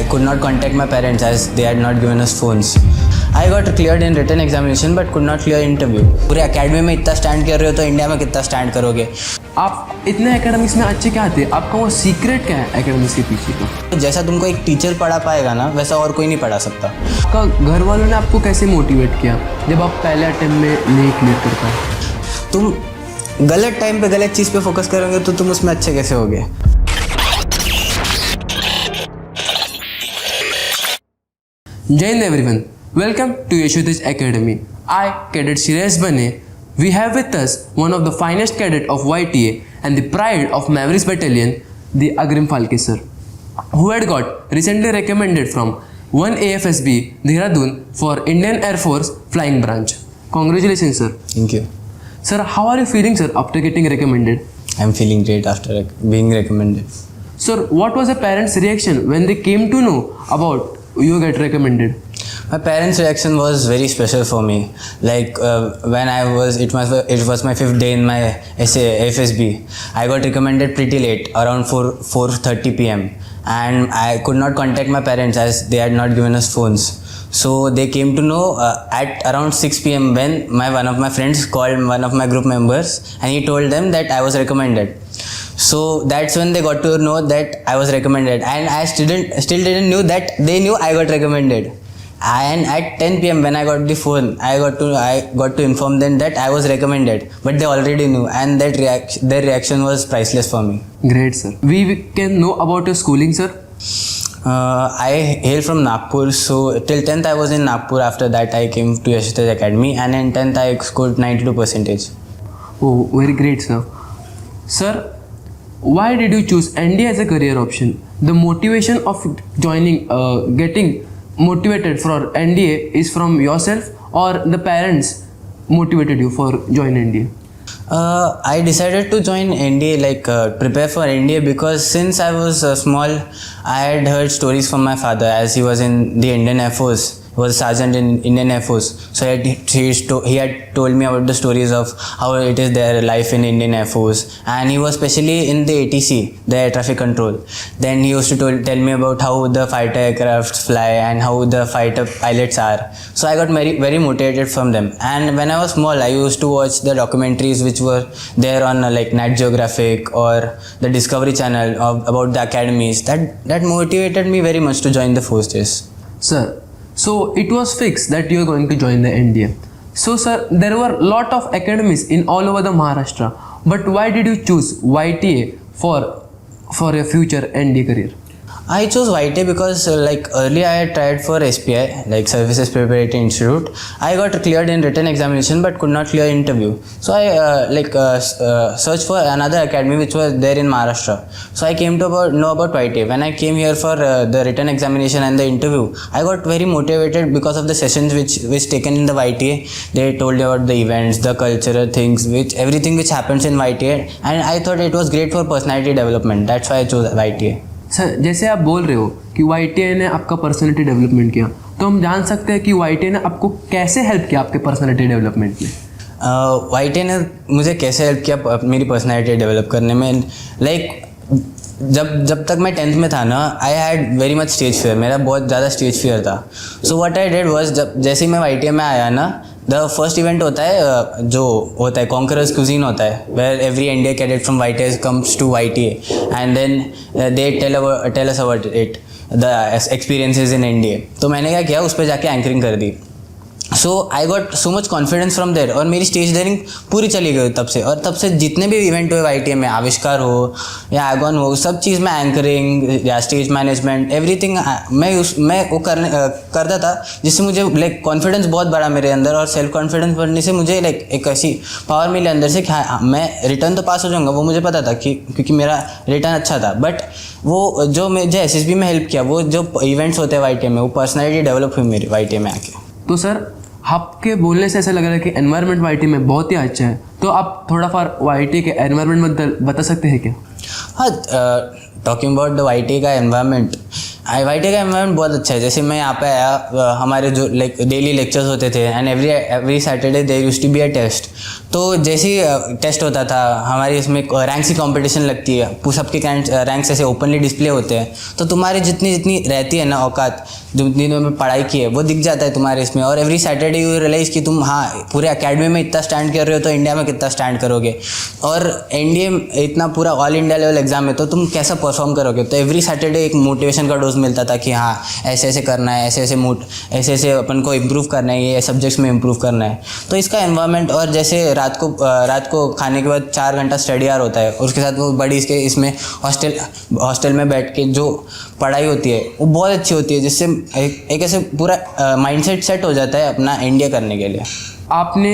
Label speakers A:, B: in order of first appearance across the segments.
A: could not contact my parents as they had not given us phones. I got cleared in written examination but could not clear interview. पूरे academy में इतना stand कर रहे हो तो India में कितना स्टैंड करोगे?
B: आप इतने एकेडमिक्स में अच्छे क्या थे, आपका वो सीक्रेट क्या है एकेडमिक्स के पीछे का?
A: जैसा तुमको एक टीचर पढ़ा पाएगा ना वैसा और कोई नहीं पढ़ा सकता।
B: आपका घर वालों ने आपको कैसे मोटिवेट किया जब आप पहले अटेम्प्ट में नहीं क्लियर कर पाए?
A: तुम गलत टाइम पे गलत चीज़ पे फोकस करोगे तो तुम उसमें अच्छे कैसे होगे?
B: Jai Hind everyone, welcome to Yashudhaj Academy. I, Cadet Shiresh Bane, we have with us one of the finest cadet of YTA and the pride of Mavericks Battalion, the Agrim Falke sir, who had got recently recommended from 1 AFSB Dehradun for Indian Air Force Flying Branch. Congratulations sir.
A: Thank you.
B: Sir, how are you feeling sir after getting recommended?
A: I'm feeling great after being recommended.
B: Sir, what was the parents' reaction when they came to know about you get recommended?
A: My parents' reaction was very special for me. Like when it was my 5th day in my FSB. I got recommended pretty late, around 4:30 p.m. and I could not contact my parents as they had not given us phones. So they came to know at around 6 p.m. when one of my friends called one of my group members and he told them that I was recommended. So that's when they got to know that I was recommended, and I still didn't knew that they knew I got recommended. And at 10 p.m. when I got the phone, I got to inform them that I was recommended, but they already knew, and their reaction was priceless for me.
B: Great sir. We can know about your schooling sir.
A: I hail from Nagpur, so till 10th I was in Nagpur. After that I came to Yashudhaj Academy, and in 10th I scored 92%.
B: Oh, very great sir. Sir, why did you choose NDA as a career option? The motivation of getting motivated for NDA is from yourself or the parents motivated you for join NDA?
A: I decided to join NDA, prepare for NDA, because since I was small, I had heard stories from my father as he was in the Indian Air Force. He was a sergeant in Indian Air Force. So he had told me about the stories of how it is their life in Indian Air Force, and he was specially in the ATC, the air traffic control. Then he used to tell me about how the fighter aircrafts fly and how the fighter pilots are. So I got very, very motivated from them. And when I was small, I used to watch the documentaries which were there on Nat Geographic or the Discovery Channel about the academies. That motivated me very much to join the forces.
B: Sir, so it was fixed that you are going to join the NDA. So sir, there were lot of academies in all over the Maharashtra, but why did you choose YTA for your future NDA career?
A: I chose YTA because earlier I had tried for SPI, Services Preparatory Institute. I got cleared in written examination but could not clear interview. So I searched for another academy which was there in Maharashtra. So I came to know about YTA. When I came here for the written examination and the interview, I got very motivated because of the sessions which taken in the YTA. They told me about the events, the cultural things, everything which happens in YTA, and I thought it was great for personality development. That's why I chose YTA.
B: Sir, जैसे आप बोल रहे हो कि YTA ने आपका personality development किया, तो हम जान सकते हैं कि YTA ने आपको कैसे हेल्प किया आपके पर्सनालिटी डेवलपमेंट में?
A: YTA ने मुझे कैसे हेल्प किया मेरी पर्सनालिटी डेवलप करने में? जब तक मैं 10th में था ना, I had very much stage fear. मेरा बहुत ज़्यादा स्टेज फियर था. So what I did was, जैसे ही मैं YTA में आया ना, द फर्स्ट इवेंट होता है जो होता है कॉन्करर्स क्यूजीन होता है, where every India cadet from YTA comes to YTA and then they tell us about it, the experiences in NDA. तो मैंने क्या किया, उस पर जाके एंकरिंग कर दी. So I got so much confidence from there, और मेरी स्टेज डेयरिंग पूरी चली गई तब से. और तब से जितने भी इवेंट हुए YTA में, आविष्कार हो या एगॉन हो, सब चीज़ में एंकरिंग या स्टेज मैनेजमेंट एवरीथिंग मैं वो करता था, जिससे मुझे कॉन्फिडेंस बहुत बढ़ा मेरे अंदर. और सेल्फ कॉन्फिडेंस बढ़ने से मुझे एक ऐसी पावर मिली अंदर से कि हाँ, मैं रिटर्न तो पास हो जाऊँगा. वो मुझे पता था क्योंकि मेरा रिटर्न अच्छा था. बट वो जो मुझे SSB में हेल्प किया, वो जो इवेंट्स होते हैं YTA में, वो पर्सनैलिटी डेवलप हुई मेरी YTA में आके.
B: तो सर, आपके बोलने से ऐसा लग रहा है कि एनवायरनमेंट YTA में बहुत ही अच्छा है, तो आप थोड़ा YTA के एनवायरनमेंट बता सकते हैं क्या?
A: हाँ, टॉकिंग अबाउट द YTA का एनवायरनमेंट, IIT का एनवायरनमेंट बहुत अच्छा है। जैसे मैं यहाँ पे आया, हमारे जो लाइक डेली लेक्चर्स होते थे and every Saturday there used to be a test. तो जैसे ही टेस्ट होता था, हमारी इसमें रैंक्स की कंपटीशन लगती है, सबके रैंक्स ऐसे ओपनली डिस्प्ले होते हैं, तो तुम्हारी जितनी जितनी रहती है ना औकात, जो जितनी तुमने पढ़ाई की है वो दिख जाता है तुम्हारे इसमें। और एवरी सैटरडे यू रियलाइज़ कि तुम हाँ पूरे अकेडमी में इतना स्टैंड कर रहे हो तो इंडिया में कितना स्टैंड करोगे, और एनडीए इतना पूरा ऑल इंडिया लेवल एग्जाम है तो तुम कैसा परफॉर्म करोगे। तो एवरी सैटरडे एक मोटिवेशन का डोज मिलता था कि हाँ ऐसे ऐसे करना है, ऐसे ऐसे अपन को इम्प्रूव करना है, ये सब्जेक्ट्स में इम्प्रूव करना है। तो इसका एनवायरनमेंट, और जैसे रात को खाने के बाद 4 घंटा स्टडी आवर होता है, और उसके साथ वो बड़ी इसमें हॉस्टल में बैठ के जो पढ़ाई होती है वो बहुत अच्छी होती है, जिससे एक ऐसे पूरा माइंडसेट सेट हो जाता है अपना इंडिया करने के लिए।
B: आपने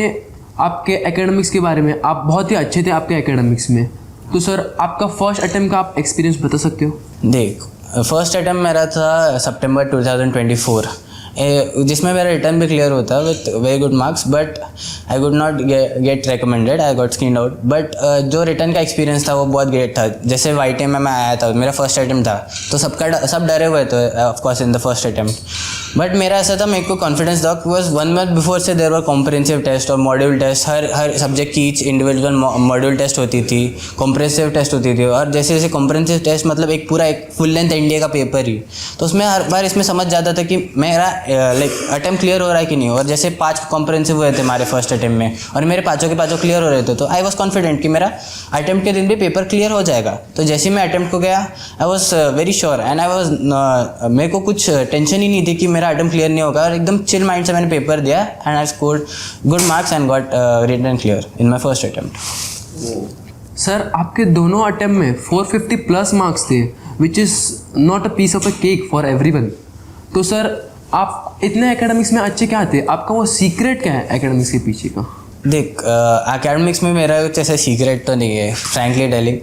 B: आपके एकेडमिक्स के बारे में, आप बहुत ही अच्छे थे आपके एकेडमिक्स में, तो सर आपका फर्स्ट अटेम्प्ट का आप एक्सपीरियंस बता सकते हो?
A: देख, फर्स्ट अटेम्प्ट मेरा था सितंबर 2024, जिसमें मेरा रिटर्न भी क्लियर होता with very good marks, but I could not gate recommended, I got screen out. But जो रिटर्न का एक्सपीरियंस था वो बहुत ग्रेट था। जैसे YTM में मैं आया था, मेरा फर्स्ट अटेम्प्ट था, तो सब डरे हुए थे of course in the first attempt, but मेरा ऐसा था, मेरे को कॉन्फिडेंस था। बिकॉज 1 मंथ बिफोर से देयर वर कॉम्प्रिहेंसिव टेस्ट और मॉड्यूल टेस्ट, हर सब्जेक्ट की ईच इंडिविजुअल मॉड्यूल टेस्ट होती थी, कॉम्प्रिहेंसिव टेस्ट होती थी, और जैसे जैसे कॉम्प्रिहेंसिव टेस्ट मतलब एक पूरा एक फुल लेंथ इंडिया का पेपर ही, तो उसमें हर बार इसमें समझ जाता था कि मेरा लाइक अटेम्प्ट क्लियर हो रहा है कि नहीं। और जैसे 5 कॉम्प्रिहेंसिव हुए थे हमारे फर्स्ट अटेम्प्ट में, और मेरे पाँचों के पाँचों क्लियर हो रहे थे, तो आई वॉज कॉन्फिडेंट कि मेरा अटेम्प्ट के दिन भी पेपर क्लियर हो जाएगा। तो जैसे ही मैं अटेम्प्ट को गया, I was very sure and I was मेरे को कुछ टेंशन ही नहीं थी कि मेरा अटेम्प्ट क्लियर नहीं होगा, और एकदम चिल माइंड से मैंने पेपर दिया and I scored good marks and got written clear in my first attempt.
B: Sir आपके दोनों अटेम्प्ट में 450 प्लस मार्क्स थे, which is not a piece of a cake for everyone. तो सर आप इतने एकेडमिक्स में अच्छे क्या थे, आपका वो सीक्रेट क्या है एकेडमिक्स के पीछे का?
A: देख, एकेडमिक्स में मेरा कुछ ऐसा सीक्रेट तो नहीं है, फ्रैंकली टेलिंग।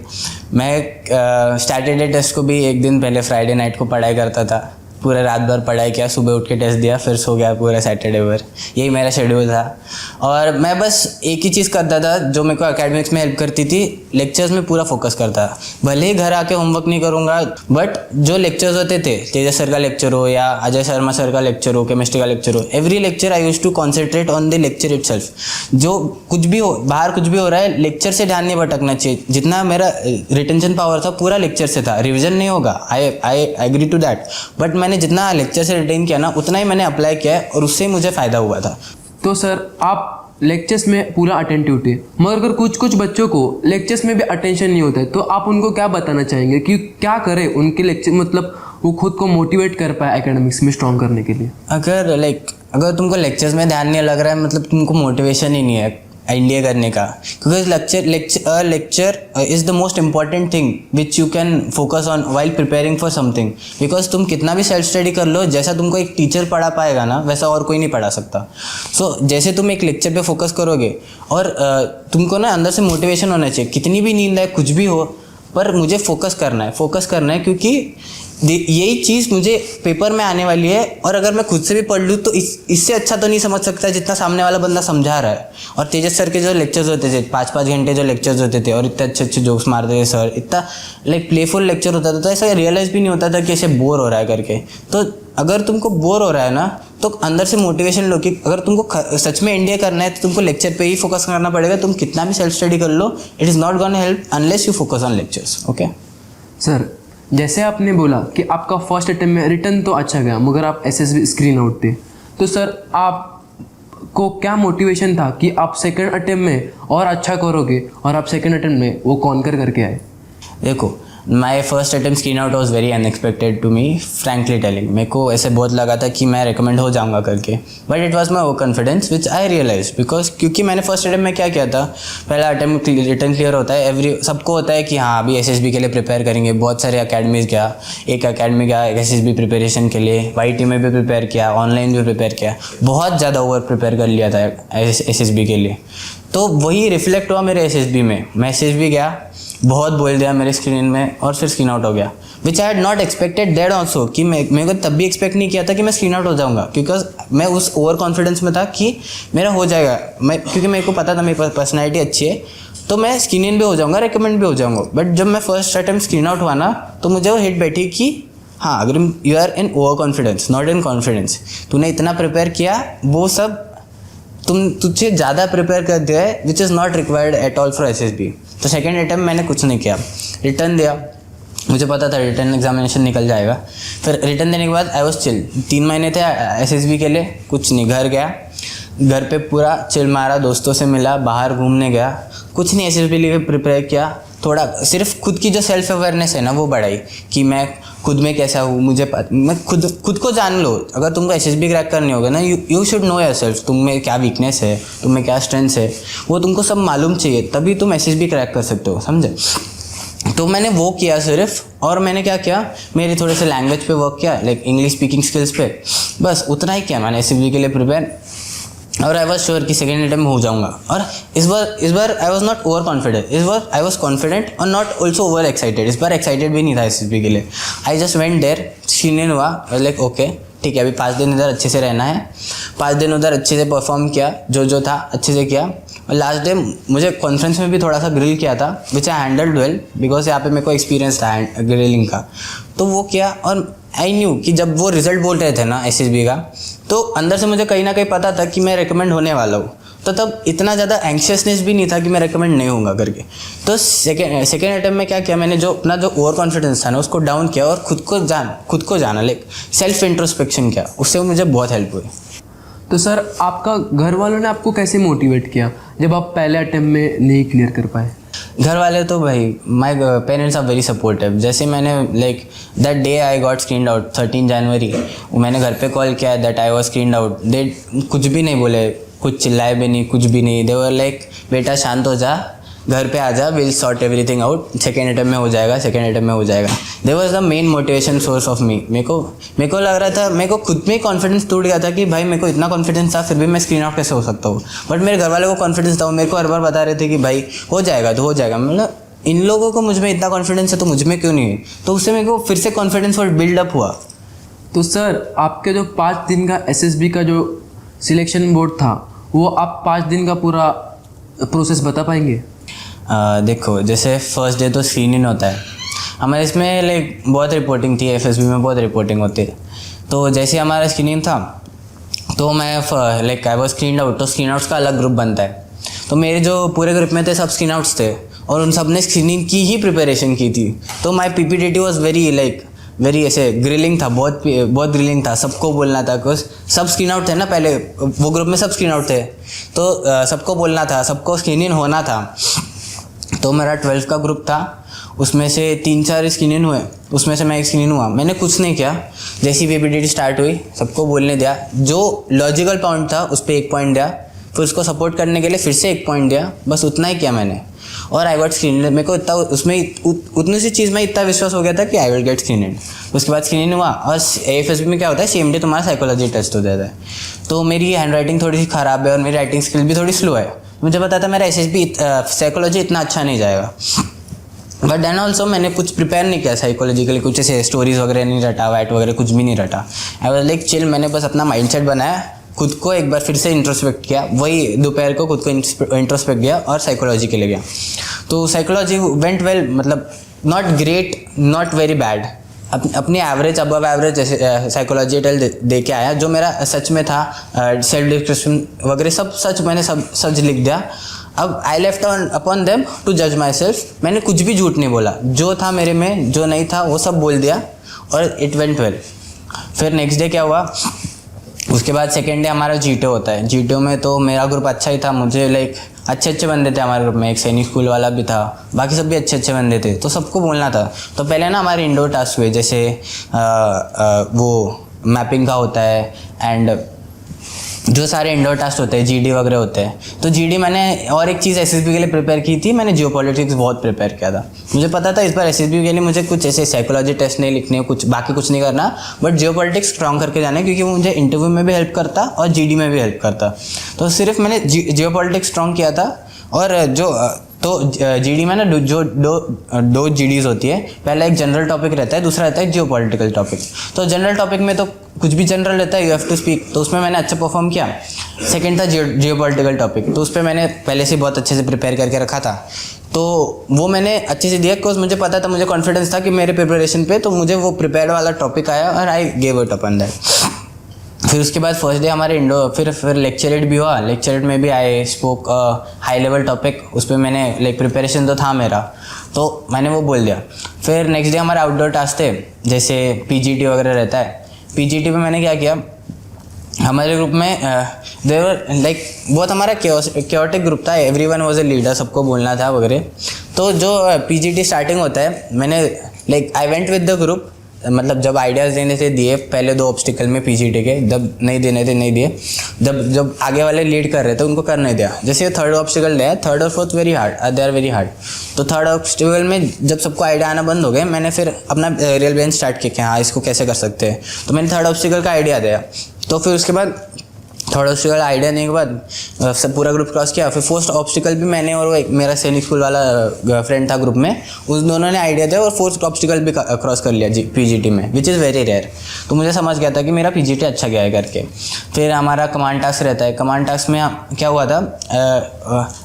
A: मैं सैटरडे टेस्ट को भी एक दिन पहले फ्राइडे नाइट को पढ़ाई करता था, पूरे रात भर पढ़ाई किया, सुबह उठ के टेस्ट दिया, फिर सो गया पूरा सैटरडे भर, यही मेरा शेड्यूल था। और मैं बस एक ही चीज़ करता था जो मेरे को एकेडमिक्स में हेल्प करती थी, लेक्चर्स में पूरा फोकस करता था। भले ही घर आके होमवर्क नहीं करूँगा, बट जो लेक्चर्स होते थे, तेजस सर का लेक्चर हो या अजय शर्मा सर का लेक्चर हो, केमिस्ट्री का लेक्चर हो, every lecture I used to concentrate on the lecture itself. जो कुछ भी हो, बाहर कुछ भी हो रहा है, लेक्चर से ध्यान नहीं भटकना चाहिए। जितना मेरा रिटेंशन पावर था पूरा लेक्चर से था, रिविजन नहीं होगा, I agree to that, but मैंने जितना लेक्चर से रिटेन किया ना उतना ही मैंने अप्लाई किया है, और उससे मुझे फ़ायदा हुआ था।
B: तो सर आप लेक्चर्स में पूरा अटेंटिव थे, मगर अगर कुछ बच्चों को लेक्चर्स में भी अटेंशन नहीं होता है, तो आप उनको क्या बताना चाहेंगे कि क्या करें उनके लेक्चर, मतलब वो खुद को मोटिवेट कर पाए एकेडमिक्स में स्ट्रॉन्ग करने के लिए?
A: अगर तुमको लेक्चर्स में ध्यान नहीं लग रहा है, मतलब तुमको मोटिवेशन ही नहीं है इंडिया करने का, क्योंकि lecture is the most important thing which you can focus on while preparing for something. Because तुम कितना भी सेल्फ स्टडी कर लो, जैसा तुमको एक टीचर पढ़ा पाएगा ना वैसा और कोई नहीं पढ़ा सकता। सो जैसे तुम एक लेक्चर पे फोकस करोगे, और तुमको ना अंदर से मोटिवेशन होना चाहिए, कितनी भी नींद है कुछ भी हो, पर मुझे फोकस करना है, क्योंकि यही चीज़ मुझे पेपर में आने वाली है। और अगर मैं खुद से भी पढ़ लूँ तो इससे अच्छा तो नहीं समझ सकता जितना सामने वाला बंदा समझा रहा है। और तेजस सर के जो लेक्चर्स होते थे, 5-5 घंटे जो लेक्चर्स होते थे, और इतने अच्छे अच्छे जोक्स मारते थे सर, इतना प्लेफुल लेक्चर होता था, तो ऐसा रियलाइज़ भी नहीं होता था कि ऐसे बोर हो रहा है करके। तो अगर तुमको बोर हो रहा है ना, तो अंदर से मोटिवेशन लो कि अगर तुमको सच में इंडिया करना है तो तुमको लेक्चर पे ही फोकस करना पड़ेगा। तुम कितना भी सेल्फ स्टडी कर लो, it is not gonna help unless you focus on lectures. Okay
B: sir, जैसे आपने बोला कि आपका फर्स्ट अटेम्प्ट में रिटर्न तो अच्छा गया, मगर आप SSB स्क्रीन आउट थे, तो सर आपको क्या मोटिवेशन था कि आप सेकंड अटेम्प्ट में और अच्छा करोगे, और आप सेकंड अटेम्प्ट में वो कॉन्कर करके आए?
A: देखो, my first attempt screen out was very unexpected to me, frankly telling. मेरे को ऐसे बहुत लगा था कि मैं रिकमेंड हो जाऊंगा करके, बट इट वॉज माई वो confidence which I realise, because क्योंकि मैंने फर्स्ट अटेम्प्ट में क्या किया था, पहला अटेम्प्ट रिटर्न क्लियर होता है, सबको होता है कि हाँ अभी SSB के लिए प्रिपेयर करेंगे। बहुत सारे अकेडमीज गया, एक अकेडमी गया SSB प्रिपरेशन के लिए, YT में भी प्रिपेयर किया, ऑनलाइन भी प्रिपेयर किया, बहुत ज़्यादा ओवर प्रिपेयर कर लिया था SSB के लिए। तो वही रिफ्लेक्ट हुआ मेरे SSB में। मैं SSB गया, बहुत बोल दिया मेरे स्क्रीन में, और फिर स्क्रीन आउट हो गया, which I had not expected that also, कि मेरे को तब भी एक्सपेक्ट नहीं किया था कि मैं स्क्रीन आउट हो जाऊंगा, क्योंकि मैं उस ओवर कॉन्फिडेंस में था कि मेरा हो जाएगा। क्योंकि मेरे को पता था मेरी पर्सनैलिटी अच्छी है, तो मैं स्क्रीन इन भी हो जाऊंगा, रिकमेंड भी हो जाऊंगा। बट जब मैं फर्स्ट अटेम्प्ट स्क्रीन आउट हुआ ना, तो मुझे वो हिट बैठी कि हाँ, अगर you are in over confidence not in confidence, तूने इतना प्रिपेयर किया, वो सब तुझे ज़्यादा प्रिपेयर कर दिया है विच is not required at all for SSB। तो सेकेंड अटैम्प्ट मैंने कुछ नहीं किया, रिटर्न दिया, मुझे पता था रिटर्न एग्जामिनेशन निकल जाएगा। फिर रिटर्न देने के बाद आई वॉज चिल, 3 महीने थे SSB के लिए, कुछ नहीं, घर गया, घर पे पूरा चिल मारा, दोस्तों से मिला, बाहर घूमने गया, कुछ नहीं SSB के लिए प्रिपेयर किया। थोड़ा सिर्फ खुद की जो सेल्फ अवेयरनेस है ना वो बढ़ाई कि मैं खुद में कैसा हूँ, मैं खुद को जान लो। अगर तुमको SSB क्रैक करनी होगा ना, you should know your self, तुम में क्या वीकनेस है, तुम में क्या स्ट्रेंथ है, वो तुमको सब मालूम चाहिए, तभी तुम SSB क्रैक कर सकते हो, समझे। तो मैंने वो किया सिर्फ, और मैंने क्या किया, मेरे थोड़े से लैंग्वेज पे वर्क किया, लाइक इंग्लिश स्पीकिंग स्किल्स पे, बस उतना ही किया मैंने SSB के लिए प्रिपेयर। और आई वॉज श्योर कि सेकेंड अटैम्प्ट में हो जाऊंगा। और इस बार I was not over confident, इस बार आई वॉज कॉन्फिडेंट और नॉट ऑल्सो ओवर एक्साइटेड। इस बार एक्साइटेड भी नहीं था SSB के लिए। I just went there, screening हुआ, लाइक ओके ठीक है, अभी 5 दिन इधर अच्छे से रहना है। 5 दिन उधर अच्छे से परफॉर्म किया, जो था अच्छे से किया। और लास्ट डे मुझे कॉन्फ्रेंस में भी थोड़ा सा ग्रिल किया था, विच आई हैंडल्ड वेल, बिकॉज यहाँ पे मेरे को एक्सपीरियंस था ग्रिलिंग का। तो वो किया, और आई न्यू कि जब वो रिजल्ट बोल रहे थे ना SSB का, तो अंदर से मुझे कहीं ना कहीं पता था कि मैं रिकमेंड होने वाला हूँ। तो तब इतना ज़्यादा एंक्शियसनेस भी नहीं था कि मैं रिकमेंड नहीं होऊंगा करके। तो सेकेंड अटैम्प्ट में क्या किया मैंने, जो अपना जो ओवर कॉन्फिडेंस था ना उसको डाउन किया, और खुद को जाना, लाइक सेल्फ इंट्रोस्पेक्शन किया, उससे मुझे बहुत हेल्प हुई।
B: तो सर आपका घर वालों ने आपको कैसे मोटिवेट किया जब आप पहले अटेम्प्ट में नहीं क्लियर कर पाए?
A: घर वाले तो भाई, my parents are very supportive. जैसे मैंने like that day I got screened out 13 January, मैंने घर पे कॉल किया that I was screened out, they कुछ भी नहीं बोले, कुछ चिल्लाए भी नहीं, कुछ भी नहीं। दे वर लाइक बेटा शांत हो जा, घर पे आ जा, will sort everything out, second attempt में हो जाएगा, सेकेंड अटैम्प्ट में हो जाएगा। They was the main motivation source of me. मेरे को लग रहा था, मेरे को खुद में कॉन्फिडेंस टूट गया था कि भाई मेरे को इतना कॉन्फिडेंस था, फिर भी मैं स्क्रीन आउट कैसे हो सकता हूँ। बट मेरे घर वालों को कॉन्फिडेंस था, वो मेरे को हर बार बता रहे थे कि भाई हो जाएगा तो हो जाएगा। मतलब इन लोगों को मुझ में इतना कॉन्फिडेंस है तो मुझ में क्यों नहीं है, तो उससे मेरे को फिर से कॉन्फिडेंस और बिल्डअप हुआ।
B: तो सर आपके जो 5 दिन का SSB का जो सिलेक्शन बोर्ड था, वो आप 5 दिन का पूरा प्रोसेस बता पाएंगे?
A: देखो, जैसे फर्स्ट डे तो स्क्रीनिंग होता है हमारे, इसमें लाइक बहुत रिपोर्टिंग थी, FSB में बहुत रिपोर्टिंग होती है। तो जैसे हमारा स्क्रीनिंग था तो मैं like I was screen out, तो स्क्रीन आउट्स का अलग ग्रुप बनता है। तो मेरे जो पूरे ग्रुप में थे सब स्क्रीन आउट्स थे, और उन सब ने स्क्रीनिंग की ही प्रिपरेशन की थी। तो माई PPTT वॉज वेरी ऐसे ग्रिलिंग था, बहुत ग्रिलिंग था, सबको बोलना था, कुछ सब स्क्रीन आउट थे ना, पहले वो ग्रुप में सब स्क्रीन आउट थे, तो सबको बोलना था, सबको स्क्रीनिंग होना था। तो मेरा 12th का ग्रुप था, उसमें से 3-4 स्क्रीनिंग हुए, उसमें से मैं एक स्क्रीनिंग हुआ। मैंने कुछ नहीं किया, जैसी PPTT स्टार्ट हुई सबको बोलने दिया, जो लॉजिकल पॉइंट था उस पर 1 पॉइंट दिया, फिर उसको सपोर्ट करने के लिए फिर से 1 पॉइंट दिया, बस उतना ही किया मैंने। और आई गॉट स्क्रीनिंग। मेरे को इतना उसमें उतनी सी चीज़ में इतना विश्वास हो गया था कि आई विल गेट स्क्रीनिंग। उसके बाद स्क्रीनिंग हुआ, और AFSB में क्या होता है, सेम डे तुम्हारा साइकोलॉजी टेस्ट हो जाता है। तो मेरी हैंड राइटिंग थोड़ी सी ख़राब है और मेरी राइटिंग स्किल भी थोड़ी स्लो है। मुझे पता था मेरा SSB साइकोलॉजी इतना अच्छा नहीं जाएगा, बट देन ऑल्सो मैंने कुछ प्रिपेयर नहीं किया साइकोलॉजिकली, कुछ ऐसे स्टोरीज वगैरह नहीं रटा, वाइट वगैरह कुछ भी नहीं रटा। आई वाज लाइक चिल, मैंने बस अपना माइंडसेट बनाया, खुद को एक बार फिर से इंट्रोस्पेक्ट किया, वही दोपहर को खुद को इंट्रोस्पेक्ट किया और साइकोलॉजी के लिए गया। तो साइकोलॉजी वेंट वेल, मतलब not great not very bad, अपनी एवरेज अबव एवरेज जैसे साइकोलॉजी टेल दे के आया। जो मेरा सच में था, सेल्फ डिस्क्रिप्शन वगैरह सब सच, मैंने सब सच लिख दिया। अब I left upon them to जज माई सेल्फ। मैंने कुछ भी झूठ नहीं बोला, जो था मेरे में, जो नहीं था वो सब बोल दिया, और इट वेंट वेल। फिर नेक्स्ट डे क्या हुआ, उसके बाद सेकेंड डे हमारा GTO होता है। GTO में तो मेरा ग्रुप अच्छा ही था, मुझे लाइक अच्छे बंदे थे हमारे ग्रुप में, एक सैनिक स्कूल वाला भी था, बाकी सब भी अच्छे बंदे थे, तो सबको बोलना था। तो पहले ना हमारे इंडोर टास्क हुए, जैसे वो मैपिंग का होता है, एंड जो सारे इंडोर टास्क होते हैं, GD वगैरह होते हैं। तो GD मैंने और एक चीज़ SSB के लिए प्रिपेयर की थी, मैंने जियोपॉलिटिक्स बहुत प्रिपेयर किया था। मुझे पता था इस बार SSB के लिए मुझे कुछ ऐसे साइकोलॉजी टेस्ट नहीं लिखने, कुछ बाकी कुछ नहीं करना, बट जियोपॉलिटिक्स स्ट्रॉन्ग करके जाना है, क्योंकि वो मुझे इंटरव्यू में भी हेल्प करता और GD में भी हेल्प करता। तो सिर्फ मैंने जियोपॉलिटिक्स स्ट्रॉन्ग किया था। और तो GD में ना दो GDs होती है, पहला एक जनरल टॉपिक रहता है, दूसरा रहता है जियोपॉलिटिकल टॉपिक। तो जनरल टॉपिक में तो कुछ भी जनरल रहता है, यू हैव टू स्पीक, तो उसमें मैंने अच्छा परफॉर्म किया। सेकंड था जियोपॉलिटिकल टॉपिक, तो उस पर मैंने पहले से बहुत अच्छे से प्रिपेयर करके रखा था तो वो मैंने अच्छे से दिया बिकॉज मुझे पता था, मुझे कॉन्फिडेंस था कि मेरे प्रिपरेशन पे, तो मुझे वो प्रिपेयर वाला टॉपिक आया और I gave it upon that. फिर उसके बाद फर्स्ट डे हमारे फिर लेक्चरेट भी हुआ। लेक्चरेट में भी I spoke high level topic, उस पर मैंने लाइक प्रिपरेशन तो था मेरा, तो मैंने वो बोल दिया। फिर नेक्स्ट डे हमारे आउटडोर टास्क थे, जैसे पीजीटी वगैरह रहता है। पीजीटी पे मैंने क्या किया, हमारे ग्रुप में देवर लाइक बहुत हमारा क्योटिक ग्रुप था, एवरीवन वाज अ लीडर, सबको बोलना था वगैरह। तो जो पीजीटी स्टार्टिंग होता है, मैंने like I went with the group, मतलब जब आइडियाज़ देने थे दिए, पहले 2 ऑब्स्टिकल में पीजीटी के, जब नहीं देने थे नहीं दिए, जब आगे वाले लीड कर रहे थे उनको करने दिया। जैसे ये 3rd ऑब्स्टिकल दिया, 3rd और 4th very hard, they are very hard. तो 3rd ऑब्स्टिकल में जब सबको आइडिया आना बंद हो गए, मैंने फिर अपना रियल ब्रेन स्टार्ट किया कि हाँ इसको कैसे कर सकते हैं। तो मैंने 3rd ऑब्स्टिकल का आइडिया दिया। तो फिर उसके बाद 3rd ऑब्स्टिकल आइडिया देने के बाद सब पूरा ग्रुप क्रॉस किया। फिर 4th ऑब्स्टिकल भी मैंने और वो एक मेरा सैनिक स्कूल वाला फ्रेंड था ग्रुप में, उस दोनों ने आइडिया दिया और 4th ऑब्स्टिकल भी क्रॉस कर लिया पीजीटी में, विच इज़ वेरी रेयर। तो मुझे समझ गया था कि मेरा पीजीटी अच्छा गया है करके। फिर हमारा कमांड टास्क रहता है। कमांड टास्क में क्या हुआ था,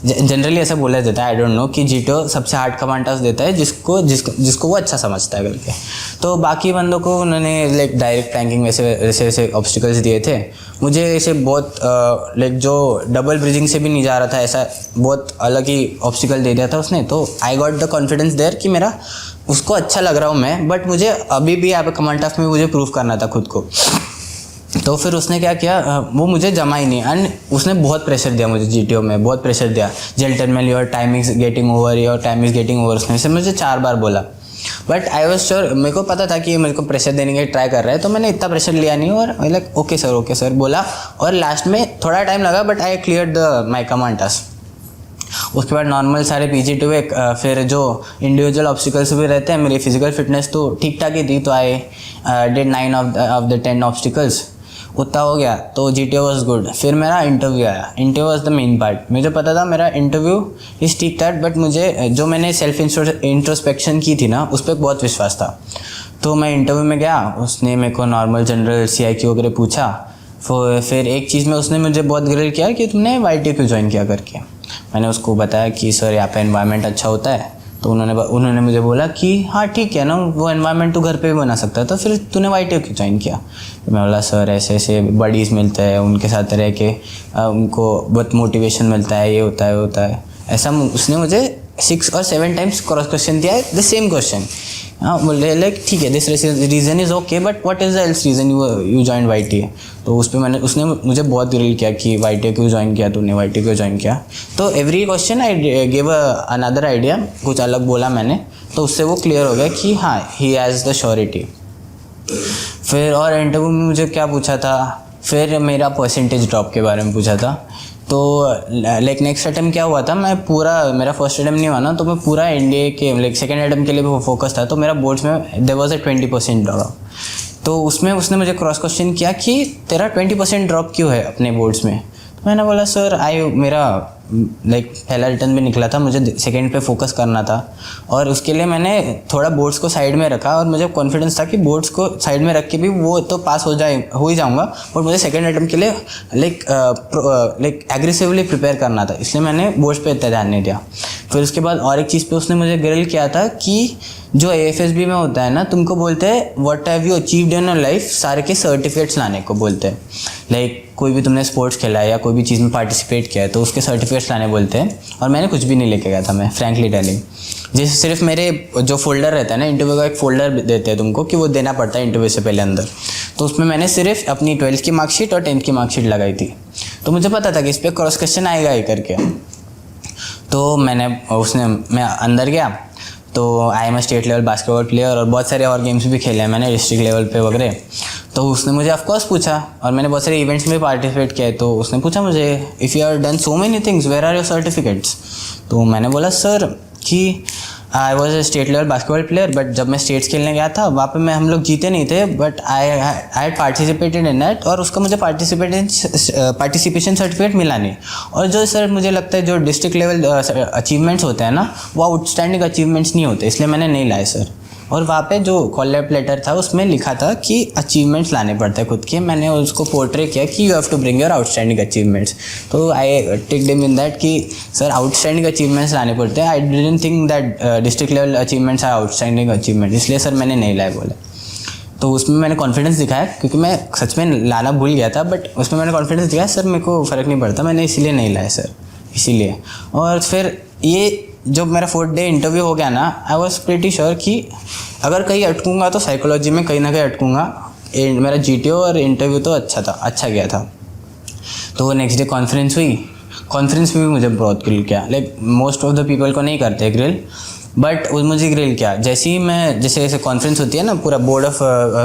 A: जनरली ऐसा बोला जाता है, आई डोंट नो, कि जीटीओ सबसे हार्ड कमांड टास्क देता है जिसको वो अच्छा समझता है करके। तो बाकी बंदों को उन्होंने लाइक डायरेक्ट रैंकिंग वैसे ऑब्स्टिकल्स दिए थे। मुझे ऐसे बहुत लाइक जो डबल ब्रिजिंग से भी नहीं जा रहा था, ऐसा बहुत अलग ही ऑब्स्टिकल दे दिया था उसने। तो I got the confidence there कि मेरा उसको अच्छा लग रहा हूँ मैं, बट मुझे अभी भी यहाँ पे कमांड टास्क में मुझे प्रूव करना था खुद को। तो फिर उसने क्या किया, वो मुझे जमा ही नहीं, एंड उसने बहुत प्रेशर दिया मुझे जीटीओ में, बहुत प्रेशर दिया। Gentleman your time is getting over, your time is getting over, उसने मुझे 4 बार बोला। बट आई वॉज श्योर, मेरे को पता था कि ये मेरे को प्रेशर देने के ट्राई कर रहा है, तो मैंने इतना प्रेशर लिया नहीं और लाइक ओके सर बोला। और लास्ट में थोड़ा टाइम लगा, but I clear the my command task. उसके बाद नॉर्मल सारे पीजीटी हुए। फिर जो इंडिविजुअल ऑब्स्टिकल्स भी रहते हैं, मेरी फिजिकल फिटनेस तो ठीक ठाक ही थी, तो I did 9 of the 10 obstacles, उतना हो गया। तो जीटीओ वॉज गुड। फिर मेरा इंटरव्यू आया। Interview was the main part. मुझे पता था मेरा इंटरव्यू इज ठीक ठाक, बट मुझे जो मैंने सेल्फ इंट्रोस्पेक्शन की थी ना, उस पर बहुत विश्वास था। तो मैं इंटरव्यू में गया, उसने मेरे को नॉर्मल जनरल CIQ वगैरह पूछा। फिर एक चीज़ में उसने मुझे बहुत ग्रिल किया कि तुमने YTU क्यों ज्वाइन किया करके। मैंने उसको बताया कि सर यहाँ पे एनवायरनमेंट अच्छा होता है। तो उन्होंने मुझे बोला कि हाँ ठीक है ना, वो एनवायरनमेंट तो घर पे भी बना सकता है, तो फिर तूने YTU क्यों ज्वाइन किया। तो मैं बोला सर ऐसे बडीज़ मिलते हैं, उनके साथ रह के उनको बहुत मोटिवेशन मिलता है, ये होता है ऐसा। उसने मुझे 6 और 7 टाइम्स क्रॉस क्वेश्चन दिया है, द सेम क्वेश्चन। हाँ बोले लाइक ठीक है, this reason is okay, but what is the L's reason you join YTU। तो उस पर उसने मुझे बहुत ग्रिल किया कि YTU क्यों ज्वाइन किया तूने, YTU क्यों ज्वाइन किया। तो every question I give another idea, कुछ अलग बोला मैंने, तो उससे वो क्लियर हो गया कि हाँ ही हैज़ द श्योरिटी। फिर और इंटरव्यू में मुझे क्या पूछा था, फिर मेरा परसेंटेज ड्रॉप के बारे में पूछा था। तो लाइक नेक्स्ट अटेम्प्ट क्या हुआ था, मैं पूरा, मेरा फर्स्ट अटेम्प्ट नहीं हुआ ना, तो मैं पूरा NDA के लाइक सेकेंड अटेम्प्ट के लिए फोकस था। तो मेरा बोर्ड्स में देयर वाज अ 20% ड्रॉप। तो उसमें उसने मुझे क्रॉस क्वेश्चन किया कि तेरा 20% ड्रॉप क्यों है अपने बोर्ड्स में। तो मैंने बोला सर मेरा लाइक पहला रिटर्न भी निकला था, मुझे सेकंड पे फोकस करना था, और उसके लिए मैंने थोड़ा बोर्ड्स को साइड में रखा, और मुझे कॉन्फिडेंस था कि बोर्ड्स को साइड में रख के भी वो तो पास हो ही जाऊंगा, और मुझे सेकंड अटेम्प्ट के लिए लाइक एग्रेसिवली प्रिपेयर करना था, इसलिए मैंने बोर्ड्स पे इतना ध्यान नहीं दिया। फिर उसके बाद और एक चीज़ पे उसने मुझे ग्रिल किया था कि जो AFSB में होता है ना, तुमको बोलते हैं what have you achieved in your life, सारे के सर्टिफिकेट्स लाने को बोलते हैं। लाइक कोई भी तुमने स्पोर्ट्स खेला है या कोई भी चीज़ में पार्टिसिपेट किया है तो उसके सर्टिफिकेट्स लाने बोलते हैं, और मैंने कुछ भी नहीं लेके गया था, मैं फ्रैंकली टेलिंग। जैसे सिर्फ मेरे जो फोल्डर रहता है ना, इंटरव्यू का एक फोल्डर देते हैं तुमको कि वो देना पड़ता है इंटरव्यू से पहले अंदर, तो उसमें मैंने सिर्फ अपनी 12th की मार्कशीट और 10th की मार्कशीट लगाई थी। तो मुझे पता था कि इस पर क्रॉस क्वेश्चन आएगा ही करके। तो मैं अंदर गया, तो I am state level basketball player, और बहुत सारे और गेम्स भी खेले हैं मैंने डिस्ट्रिक्ट लेवल पे वगैरह। तो उसने मुझे ऑफकोर्स पूछा, और मैंने बहुत सारे इवेंट्स में पार्टिसिपेट किया है, तो उसने पूछा मुझे if you are done so many things where are your certificates. तो मैंने बोला सर कि I was a state level basketball player, but जब मैं स्टेट्स खेलने गया था वहाँ पे हम लोग जीते नहीं थे, but I had participated in that, और उसका मुझे पार्टिसिपेशन सर्टिफिकेट मिला नहीं। और जो सर मुझे लगता है जो डिस्ट्रिक्ट लेवल अचीवमेंट्स होते हैं ना, वो आउटस्टैंडिंग अचीवमेंट्स नहीं होते, इसलिए मैंने नहीं लाए सर। और वहाँ पे जो कॉल लेटर था उसमें लिखा था कि अचीवमेंट्स लाने पड़ते हैं खुद के। मैंने उसको पोर्ट्रे किया कि you have to bring your outstanding achievements. तो I take them in that कि सर आउटस्टैंडिंग अचीवमेंट्स लाने पड़ते हैं। I didn't think that district level achievements are outstanding achievement, इसलिए सर मैंने नहीं लाए बोले। तो उसमें मैंने कॉन्फिडेंस दिखाया क्योंकि मैं सच में लाना भूल गया था, बट उसमें मैंने कॉन्फिडेंस दिखाया सर मेरे को फ़र्क नहीं पड़ता, मैंने इसीलिए नहीं लाया सर, इसीलिए। और फिर ये जब मेरा 4th डे इंटरव्यू हो गया ना, आई वॉज प्रीटी श्योर कि अगर कहीं अटकूँगा तो साइकोलॉजी में कहीं ना कहीं अटकूँगा। मेरा GTO और इंटरव्यू तो अच्छा गया था। तो नेक्स्ट डे कॉन्फ्रेंस हुई। कॉन्फ्रेंस में भी मुझे बहुत ग्रिल किया, like most of the people को नहीं करते ग्रिल, बट मुझे ग्रिल किया। जैसे कॉन्फ्रेंस होती है ना, पूरा बोर्ड ऑफ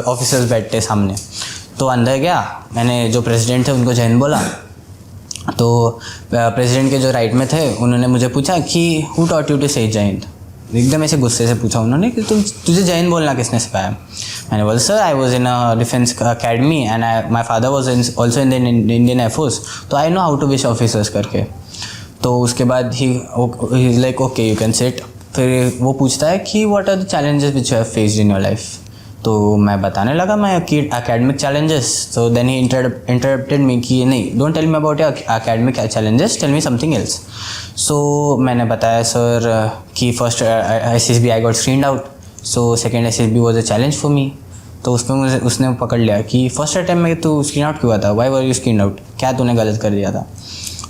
A: ऑफिसर्स बैठते सामने, तो अंदर गया, मैंने जो प्रेसिडेंट थे उनको जय हिंद बोला। तो प्रेसिडेंट के जो राइट में थे उन्होंने मुझे पूछा कि हु टॉट यू टू से जय हिंद। एकदम ऐसे गुस्से से पूछा उन्होंने कि तुझे जय हिंद बोलना किसने सिखाया। मैंने बोला sir I was in a defence academy and my father was also in the Indian air force, तो I know how to wish officers करके। तो उसके बाद ही like okay you can sit. फिर वो पूछता है कि what are the challenges which you have faced in your life. तो मैं बताने लगा मैं कि एकेडमिक चैलेंजेस। तो देन ही इंटरप्टेड मी कि नहीं, don't tell me about your academic challenges, tell me something else. So मैंने बताया सर कि first SSB I got screened out, so second SSB was a challenge for me. तो उसमें उसने पकड़ लिया कि फर्स्ट अटैम्प्ट में तू स्क्रीन आउट क्यों हुआ था, why were you screen out, क्या तूने गलत कर दिया था।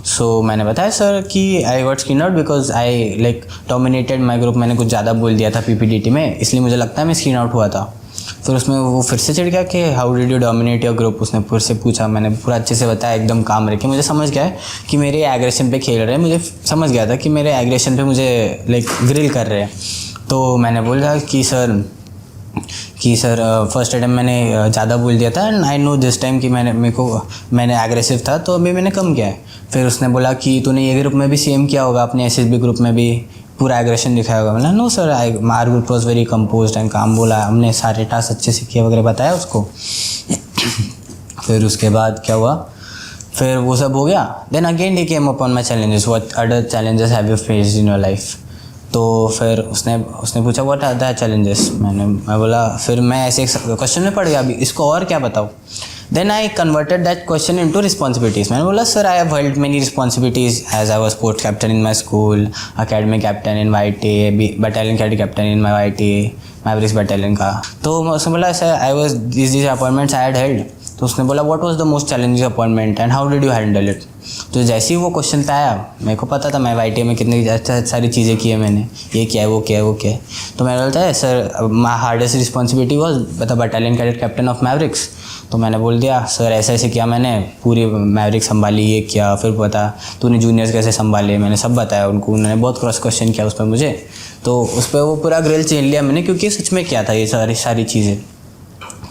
A: सो मैंने बताया सर कि I got screen out because I like dominated my group, मैंने कुछ ज़्यादा बोल दिया था PPDT में, इसलिए मुझे लगता है मैं स्क्रीन आउट हुआ था। फिर उसमें वो फिर से चिढ़ गया कि how did you dominate your group. उसने फिर से पूछा, मैंने पूरा अच्छे से बताया एकदम काम रह के। मुझे समझ गया है कि मेरे एग्रेशन पे खेल रहे हैं, मुझे समझ गया था कि मेरे एग्रेशन पे मुझे लाइक ग्रिल कर रहे हैं। तो मैंने बोला कि सर फर्स्ट अटैम्प्ट मैंने ज़्यादा बोल दिया था and I know this time कि मैंने एग्रेसिव था, तो अभी मैंने कम किया है। फिर उसने बोला कि तूने ये ग्रुप में भी सेम किया होगा, अपने SSB ग्रुप में भी पूरा एग्रेशन दिखाया होगा। मैंने no sir our group was very composed and calm बोला, हमने सारे टास्क अच्छे से किए वगैरह बताया उसको। फिर उसके बाद क्या हुआ, फिर वो सब हो गया। Then again he came upon my challenges, what other challenges have you faced in your life. तो फिर उसने पूछा व्हाट आर द चैलेंजेस। मैं बोला, फिर मैं ऐसे क्वेश्चन में पड़ गया, अभी इसको और क्या बताऊँ। Then I converted that question into responsibilities. मैंने बोला sir I have held many responsibilities as I was sports captain in my school, academic captain in YTA, battalion cadet captain in my YTA, Mavericks battalion का। तो उसने बोला sir I was these appointments I had held। तो उसने बोला what was the most challenging appointment and how did you handle it। तो जैसे ही वो क्वेश्चन पे आया, मेरे को पता था मैं YTA में कितनी सारी चीज़ें की है मैंने, ये क्या है वो क्या है वो क्या है। तो मैंने बोलता है sir my hardest responsibility was the battalion cadet captain of Mavericks. तो मैंने बोल दिया सर ऐसे ऐसे किया, मैंने पूरी मैवरिक संभाली, ये किया। फिर पता तूने जूनियर्स कैसे संभाले, मैंने सब बताया उनको। उन्होंने बहुत क्रॉस क्वेश्चन किया उस पर मुझे, तो उस पर वो पूरा ग्रिल छीन लिया मैंने, क्योंकि सच में किया था ये सारी चीज़ें।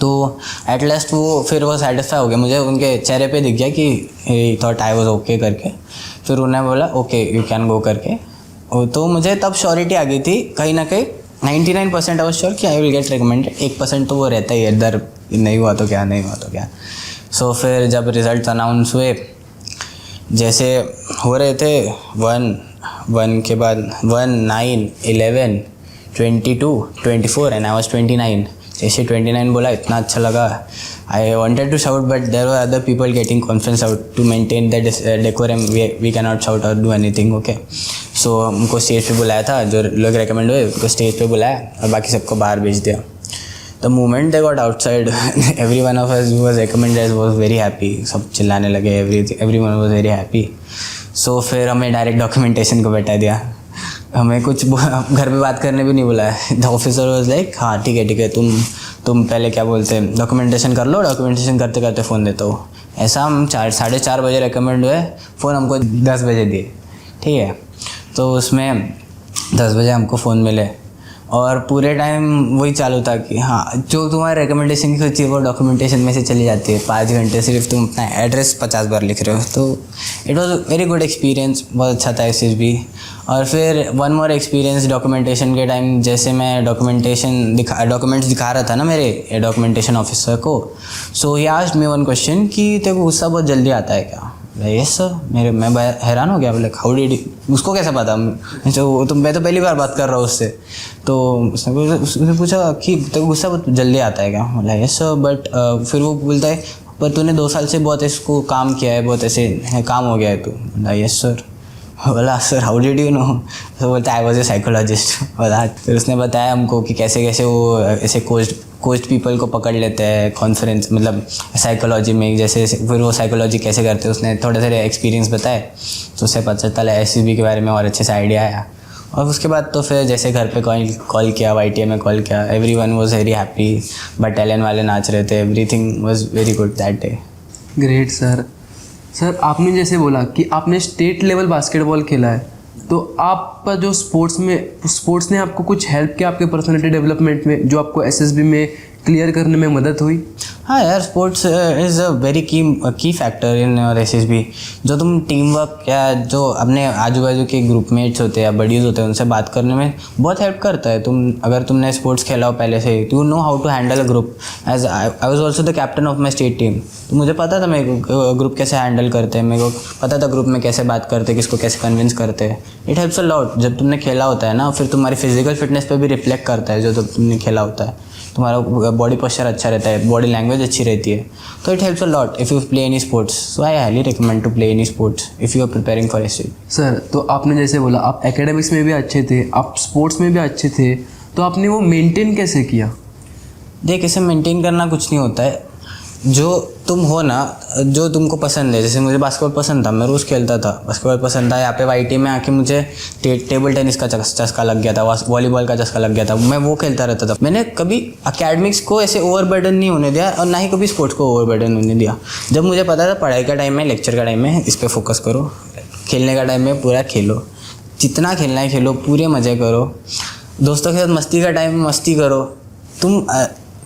A: तो एट लास्ट वो सेटिस्फाई हो गया, मुझे उनके चेहरे पे दिख गया कि थॉट आई वाज ओके करके। फिर उन्होंने बोला ओके यू कैन गो करके। तो मुझे तब श्योरिटी आ गई थी कहीं ना कहीं, 99% आई वाज श्योर कि आई विल गेट रिकमेंडेड। 1% तो वो रहता ही है इधर, नहीं हुआ तो क्या, नहीं हुआ तो क्या। सो फिर जब रिज़ल्ट अनाउंस हुए, जैसे हो रहे थे 1 के बाद 1, 9, 11, 22, 24 एंड आई वाज 29। जैसे 29 बोला इतना अच्छा लगा, I wanted to shout but there were other people getting conference out to maintain the decorum, we can not shout और डू एनीथिंग ओके। सो हमको स्टेज पे बुलाया था, जो लोग रिकमेंड हुए उनको स्टेज पे बुलाया और बाकी सबको बाहर भेज दिया। The moment they got outside, every one of us who was recommended was very happy, सब चिल्लाने लगे, everyone was very happy. So फिर हमें डायरेक्ट डॉक्यूमेंटेशन को बैठा दिया, हमें कुछ घर पे बात करने भी नहीं बुलाया। द ऑफिसर वाज लाइक हाँ ठीक है तुम पहले क्या बोलते हैं डॉक्यूमेंटेशन कर लो, डॉक्यूमेंटेशन करते करते फ़ोन देता हूँ। ऐसा हम 4-4:30 बजे रिकमेंड हुए, फ़ोन हमको 10 बजे दिए, ठीक है। तो उसमें 10 बजे हमको फ़ोन मिले और पूरे टाइम वही चालू था कि हाँ जो तुम्हारे रिकमेंडेशन की होती है वो डॉक्यूमेंटेशन में से चली जाती है। 5 घंटे सिर्फ तुम अपना एड्रेस 50 बार लिख रहे हो। तो it was very good experience, बहुत अच्छा था SSB। और फिर वन मोर एक्सपीरियंस डॉक्यूमेंटेशन के टाइम, जैसे मैं डॉक्यूमेंट्स दिखा रहा था ना मेरे डॉक्यूमेंटेशन ऑफिसर को। So he asked me one question कि तेरे को गुस्सा बहुत जल्दी आता है क्या। Yes sir. मैं हैरान हो गया, बोले हाउ डिड, उसको कैसे पता, जो तो मैं तो पहली बार बात कर रहा हूँ उससे। तो उसने पूछा कि तेरे को गुस्सा बहुत जल्दी आता है क्या? बोला यस सर, बट फिर वो बोलता है पर तूने 2 साल से बहुत इसको काम किया है, बहुत ऐसे काम हो गया है तू। बोला यस सर। बोला sir how did you know? तो बोलता आई वॉज ए साइकोलॉजिस्ट। बोला फिर उसने बताया हमको कि कैसे कैसे वो ऐसे कोच्ड पीपल को पकड़ लेते हैं कॉन्फ्रेंस, मतलब साइकोलॉजी में, जैसे फिर वो साइकोलॉजी कैसे करते हैं उसने थोड़े सारे एक्सपीरियंस बताए, तो उससे पता चला SCB के बारे में और अच्छे से आइडिया आया। और उसके बाद तो फिर जैसे घर पे कॉल किया, YTA में कॉल किया, everyone was very happy, battalion वाले नाच रहे थे, everything was very good that day.
B: Great sir. Sir आपने जैसे बोला कि आपने स्टेट लेवल बास्केटबॉल खेला है, तो आपका जो स्पोर्ट्स ने आपको कुछ हेल्प किया आपके पर्सनालिटी डेवलपमेंट में, जो आपको SSB में क्लियर करने में मदद हुई?
A: हाँ यार, स्पोर्ट्स इज़ अ वेरी की फैक्टर इन योर SSB। जो तुम टीम वर्क या जो अपने आजू बाजू के ग्रुपमेट्स होते हैं या बडीज़ होते हैं उनसे बात करने में बहुत हेल्प करता है। अगर तुमने स्पोर्ट्स खेला हो पहले से, you know how to handle a group. As I was also the captain of my state team, तो मुझे पता था मेरे को ग्रुप कैसे हैंडल करते हैं, मेरे को पता था ग्रुप में कैसे बात करते हैं, किसको कैसे कन्विंस करते हैं। It helps a lot. जब तुमने खेला होता है ना, फिर तुम्हारी फिजिकल फिटनेस पे भी रिफ्लेक्ट करता है। जो तुमने खेला होता है, तुम्हारा बॉडी पोस्चर अच्छा रहता है, बॉडी लैंग्वेज अच्छी रहती है, तो it helps a lot if you play any sports. So I highly recommend to play any sports if you are preparing for SSB।
B: Sir तो आपने जैसे बोला आप एकेडमिक्स में भी अच्छे थे, आप स्पोर्ट्स में भी अच्छे थे, तो आपने वो मेंटेन कैसे किया?
A: देख, इसे मेंटेन करना कुछ नहीं होता है। जो तुम हो ना, जो तुमको पसंद है, जैसे मुझे बास्केटबॉल पसंद था, मैं रोज़ खेलता था, बास्केटबॉल पसंद था। यहाँ पे YT में आके मुझे टेबल टेनिस का चस्का लग गया था, वॉलीबॉल का चस्का लग गया था, मैं वो खेलता रहता था। मैंने कभी एकेडमिक्स को ऐसे ओवरबर्डन नहीं होने दिया और ना ही कभी स्पोर्ट्स को ओवरबर्डन होने दिया। जब मुझे पता था पढ़ाई का टाइम है, लेक्चर का टाइम है, इस पर फोकस करो, खेलने का टाइम है, पूरा खेलो, जितना खेलना है खेलो, पूरे मज़े करो, दोस्तों के साथ मस्ती का टाइम मस्ती करो। तुम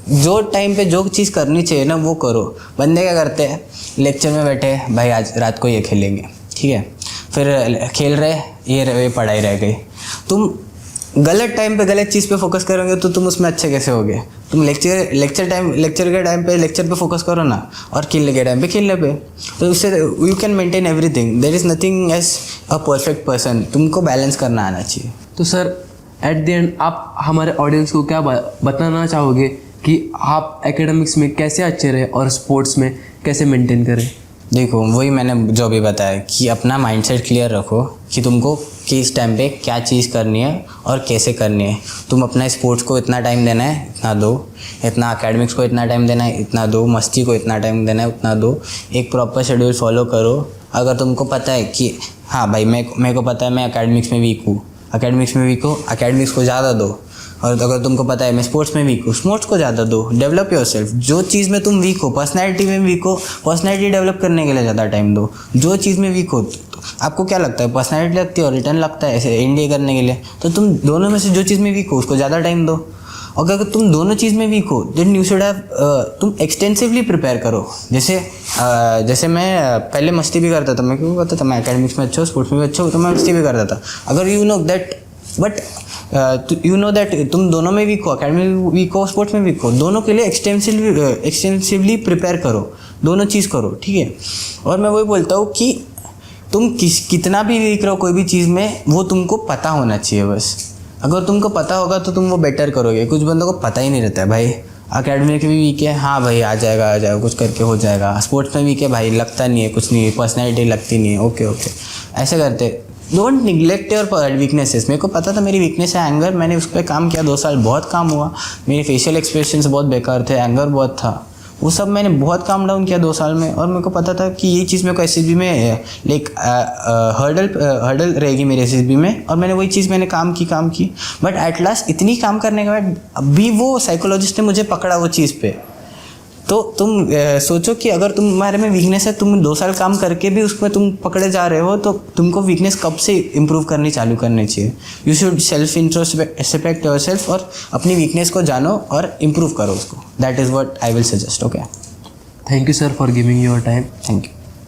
A: जो टाइम पे जो चीज़ करनी चाहिए ना वो करो। बंदे क्या करते हैं, लेक्चर में बैठे, भाई आज रात को ये खेलेंगे, ठीक है, फिर खेल रहे, ये पढ़ाई रह गई। तुम गलत टाइम पे गलत चीज़ पे फोकस करोगे तो तुम उसमें अच्छे कैसे होगे? तुम लेक्चर के टाइम पे लेक्चर पे फोकस करो ना, और खेलने के टाइम पे खेलने पे, तो उससे you can maintain everything. There is nothing as a perfect person. तुमको बैलेंस करना आना चाहिए।
B: तो सर एट द एंड आप हमारे ऑडियंस को क्या बताना चाहोगे कि आप एकेडमिक्स में कैसे अच्छे रहे और स्पोर्ट्स में कैसे मेंटेन करें?
A: देखो, वही मैंने जो भी बताया कि अपना माइंडसेट क्लियर रखो कि तुमको किस टाइम पे क्या चीज़ करनी है और कैसे करनी है। तुम अपना स्पोर्ट्स को इतना टाइम देना है, इतना दो, इतना एकेडमिक्स को इतना टाइम देना है, इतना दो, मस्ती को इतना टाइम देना है, उतना दो। एक प्रॉपर शेड्यूल फॉलो करो। अगर तुमको पता है कि हाँ भाई मेरे को पता है मैं एकेडमिक्स में वीक हूँ, एकेडमिक्स को ज़्यादा दो। और अगर तुमको पता है मैं स्पोर्ट्स में वीक हूँ, स्पोर्ट्स को ज़्यादा दो। Develop yourself. जो चीज़ में तुम वीक हो, पर्सनैलिटी में वीक हो, पर्सनैलिटी डेवलप करने के लिए ज़्यादा टाइम दो। जो चीज़ में वीक हो, आपको क्या लगता है, पर्सनैलिटी लगती है और रिटर्न लगता है ऐसे इंडिया करने के लिए, तो तुम दोनों में से जो चीज़ में वीक हो उसको ज़्यादा टाइम दो। और अगर तुम दोनों चीज़ में वीक हो, देन यू शुड हैव, तुम एक्सटेंसिवली प्रिपेयर करो। जैसे मैं पहले मस्ती भी करता था, मैं क्यों करता था, मैं एकेडमिक्स में अच्छा हूँ, स्पोर्ट्स में भी अच्छा हूँ, तो मैं मस्ती भी करता था। अगर you know that, but you know that तुम दोनों में वीक हो, एकेडमी में वीक हो, स्पोर्ट्स में वीक हो, दोनों के लिए एक्सटेंसिवली प्रिपेयर करो, दोनों चीज़ करो, ठीक है। और मैं वही बोलता हूँ कि तुम कितना भी वीक रहो कोई भी चीज़ में, वो तुमको पता होना चाहिए बस। अगर तुमको पता होगा तो तुम वो बेटर करोगे। कुछ बंदों को पता ही नहीं रहता है, भाई एकेडमिक भी वीक है, हाँ भाई आ जाएगा कुछ करके हो जाएगा। स्पोर्ट्स में वीक है, भाई लगता नहीं है, कुछ नहीं, पर्सनैलिटी लगती नहीं है, ओके ऐसे करते। Don't neglect your weaknesses. मेरे को पता था मेरी वीकनेस है एंगर, मैंने उस पर काम किया, 2 साल बहुत काम हुआ। मेरे फेशियल एक्सप्रेशंस बहुत बेकार थे, एंगर बहुत था, वो सब मैंने बहुत काम डाउन किया 2 साल में। और मेरे को पता था कि ये चीज़ मेरे को SSB में लाइक हर्डल रहेगी मेरे SSB में, और मैंने वही चीज़ मैंने काम की। बट एट लास्ट इतनी काम करने के बाद अभी वो साइकोलॉजिस्ट ने मुझे पकड़ा वो चीज़ पे। तो तुम सोचो कि अगर तुम्हारे में वीकनेस है, तुम 2 साल काम करके भी उसमें तुम पकड़े जा रहे हो, तो तुमको वीकनेस कब से इम्प्रूव करनी चालू करनी चाहिए। You should self introspect yourself और अपनी वीकनेस को जानो और इम्प्रूव करो उसको। That is what I will suggest. Okay,
B: thank you sir for giving your time.
A: Thank you.